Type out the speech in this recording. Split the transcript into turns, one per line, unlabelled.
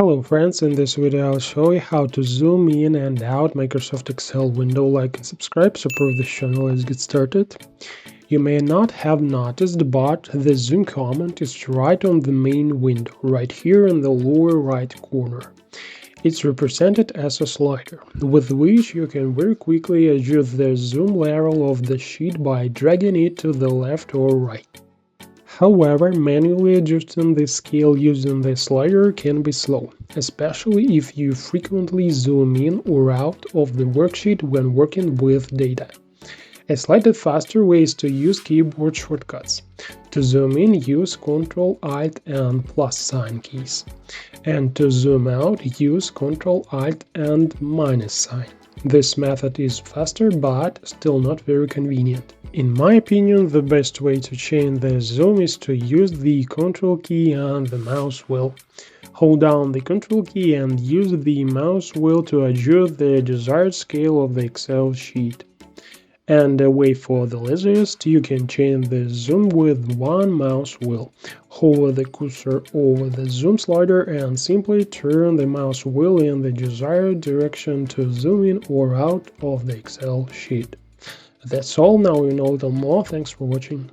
Hello friends, in this video I'll show you how to zoom in and out Microsoft Excel window. Like and subscribe, support this channel. Let's get started. You may not have noticed, but the zoom command is right on the main window, right here in the lower right corner. It's represented as a slider, with which you can very quickly adjust the zoom level of the sheet by dragging it to the left or right. However, manually adjusting the scale using the slider can be slow, especially if you frequently zoom in or out of the worksheet when working with data. A slightly faster way is to use keyboard shortcuts. To zoom in, use Ctrl, Alt and plus sign keys. And to zoom out, use Ctrl, Alt and minus sign. This method is faster but still not very convenient. In my opinion, the best way to change the zoom is to use the Ctrl key and the mouse wheel. Hold down the Ctrl key and use the mouse wheel to adjust the desired scale of the Excel sheet. And a way for the laziest, you can change the zoom with one mouse wheel. Hover the cursor over the zoom slider and simply turn the mouse wheel in the desired direction to zoom in or out of the Excel sheet. That's all. Now you know a little more. Thanks for watching.